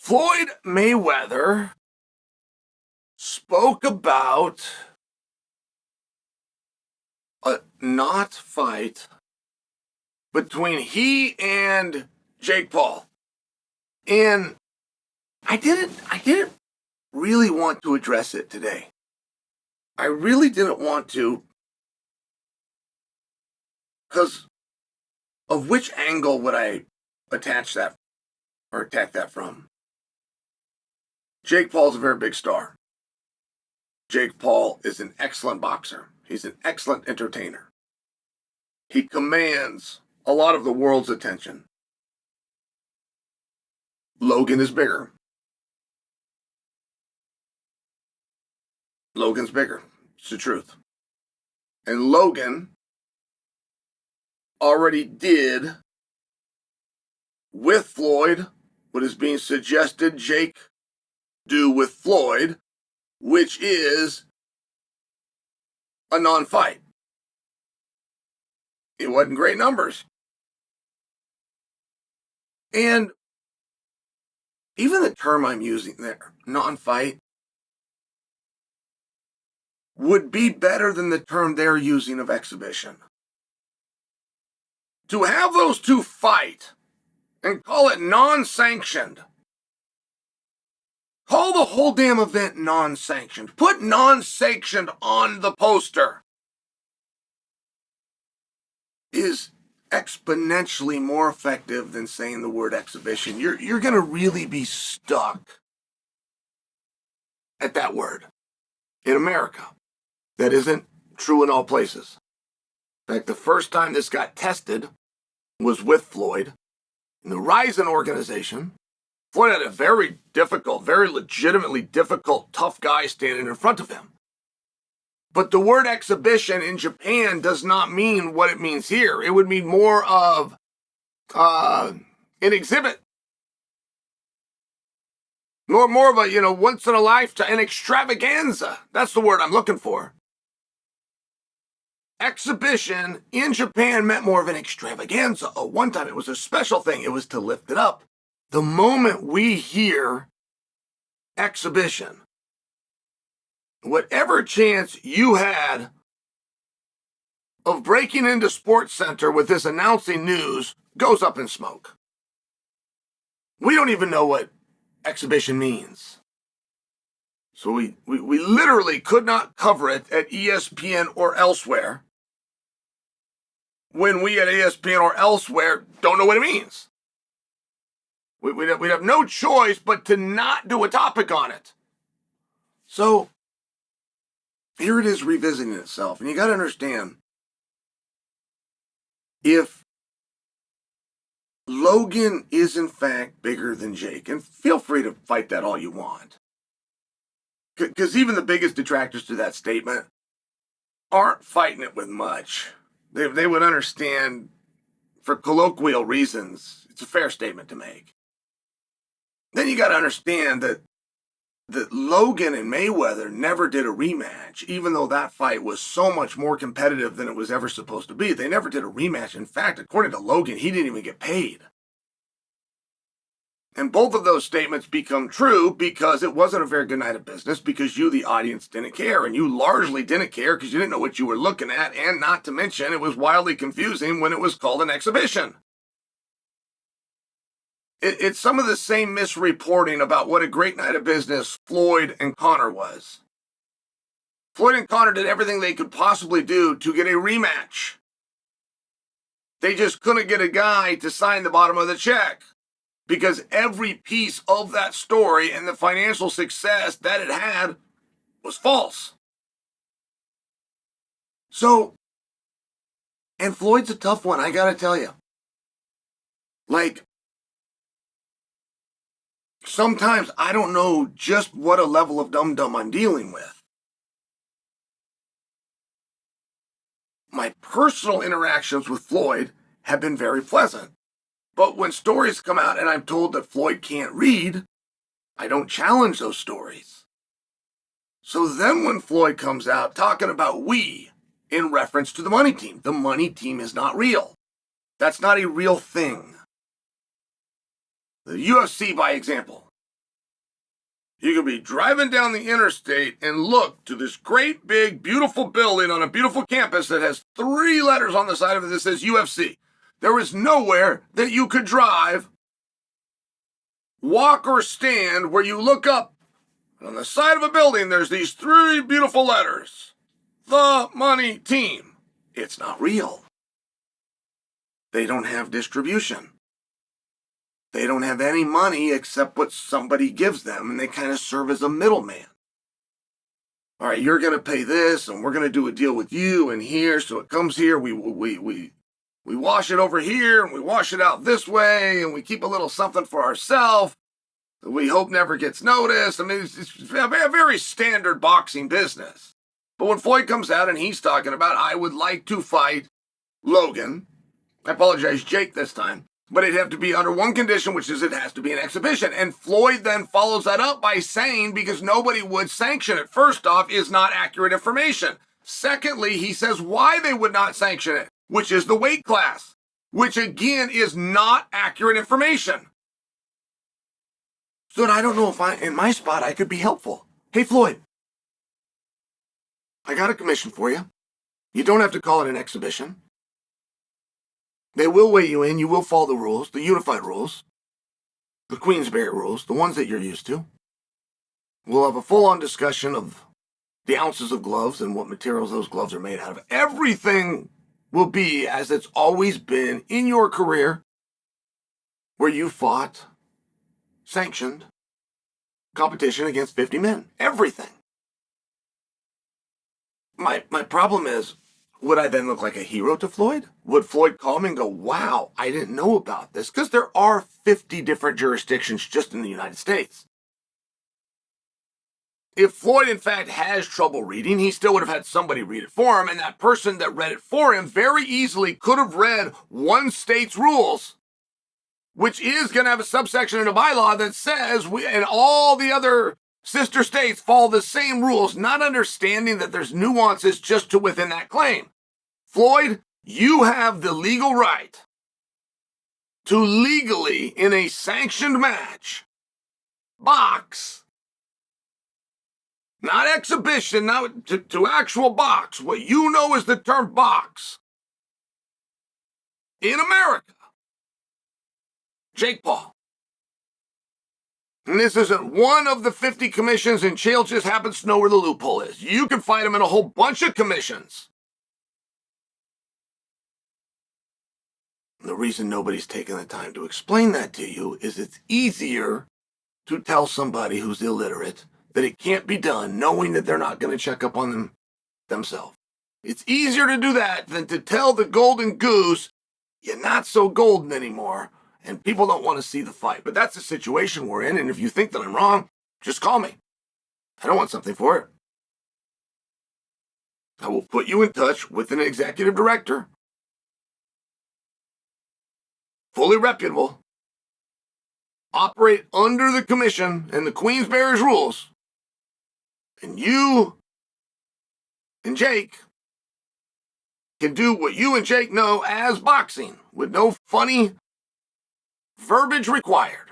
Floyd Mayweather spoke about a not fight between he and Jake Paul. And I didn't really want to address it today. I really didn't want to, because of which angle would I attach that or attack that from? Jake Paul's a very big star. Jake Paul is an excellent boxer. He's an excellent entertainer. He commands a lot of the world's attention. Logan is bigger. Logan's bigger. It's the truth. And Logan already did with Floyd what is being suggested Jake do with Floyd, which is a non-fight. It wasn't great numbers. And even the term I'm using there, non-fight, would be better than the term they're using of exhibition. To have those two fight and call it non-sanctioned, call the whole damn event non-sanctioned. Put non-sanctioned on the poster, is exponentially more effective than saying the word exhibition. You're going to really be stuck at that word in America. That isn't true in all places. In fact, the first time this got tested was with Floyd in the Ryzen organization. Floyd had a very difficult, very legitimately difficult, tough guy standing in front of him. But the word exhibition in Japan does not mean what it means here. It would mean more of an exhibit. More of a, once in a lifetime, an extravaganza. That's the word I'm looking for. Exhibition in Japan meant more of an extravaganza. Oh, one time it was a special thing. It was to lift it up. The moment we hear exhibition, whatever chance you had of breaking into Sports Center with this announcing news goes up in smoke. We don't even know what exhibition means. So we literally could not cover it at ESPN or elsewhere when we at ESPN or elsewhere don't know what it means. We'd have no choice but to not do a topic on it. So here it is revisiting itself. And you got to understand, if Logan is in fact bigger than Jake, and feel free to fight that all you want, because even the biggest detractors to that statement aren't fighting it with much. They would understand, for colloquial reasons, it's a fair statement to make. Then you got to understand that Logan and Mayweather never did a rematch, even though that fight was so much more competitive than it was ever supposed to be. They never did a rematch. In fact, according to Logan, he didn't even get paid. And both of those statements become true because it wasn't a very good night of business, because you, the audience, didn't care. And you largely didn't care because you didn't know what you were looking at. And not to mention, it was wildly confusing when it was called an exhibition. It's some of the same misreporting about what a great night of business Floyd and Conor was. Floyd and Conor did everything they could possibly do to get a rematch. They just couldn't get a guy to sign the bottom of the check, because every piece of that story and the financial success that it had was false. So, and Floyd's a tough one, I gotta tell you. Sometimes I don't know just what a level of dum-dum I'm dealing with. My personal interactions with Floyd have been very pleasant. But when stories come out and I'm told that Floyd can't read, I don't challenge those stories. So then when Floyd comes out talking about we in reference to the money team is not real. That's not a real thing. The UFC, by example, You could be driving down the interstate and look to this great, big, beautiful building on a beautiful campus that has 3 letters on the side of it that says UFC. There is nowhere that you could drive, walk, or stand where you look up on the side of a building, there's these 3 beautiful letters. The Money Team. It's not real. They don't have distribution. They don't have any money except what somebody gives them, and they kind of serve as a middleman. All right, you're going to pay this, and we're going to do a deal with you and here, so it comes here. We wash it over here, and we wash it out this way, and we keep a little something for ourselves that we hope never gets noticed. I mean, it's a very standard boxing business. But when Floyd comes out and he's talking about, I would like to fight Logan, I apologize, Jake this time, but it'd have to be under one condition, which is it has to be an exhibition. And Floyd then follows that up by saying, because nobody would sanction it, first off, is not accurate information. Secondly, he says why they would not sanction it, which is the weight class, which again is not accurate information. So I don't know if in my spot, I could be helpful. Hey, Floyd, I got a commission for you. You don't have to call it an exhibition. They will weigh you in. You will follow the rules, the unified rules, the Queensberry rules, the ones that you're used to. We'll have a full-on discussion of the ounces of gloves and what materials those gloves are made out of. Everything will be as it's always been in your career where you fought sanctioned competition against 50 men. Everything. My problem is, would I then look like a hero to Floyd? Would Floyd call me and go, wow, I didn't know about this? Because there are 50 different jurisdictions just in the United States. If Floyd, in fact, has trouble reading, he still would have had somebody read it for him, and that person that read it for him very easily could have read one state's rules, which is going to have a subsection in a bylaw that says and all the other sister states follow the same rules, not understanding that there's nuances just to within that claim. Floyd, you have the legal right to legally, in a sanctioned match, box, not exhibition, not to actual box, what you know is the term box, in America. Jake Paul. And this isn't one of the 50 commissions, and Chael just happens to know where the loophole is. You can fight him in a whole bunch of commissions. The reason nobody's taken the time to explain that to you is it's easier to tell somebody who's illiterate that it can't be done knowing that they're not going to check up on themselves. It's easier to do that than to tell the golden goose, you're not so golden anymore. And people don't want to see the fight. But that's the situation we're in, and if you think that I'm wrong, just call me. I don't want something for it. I will put you in touch with an executive director, fully reputable, operate under the commission and the Queensberry's rules, and you and Jake can do what you and Jake know as boxing with no funny verbiage required.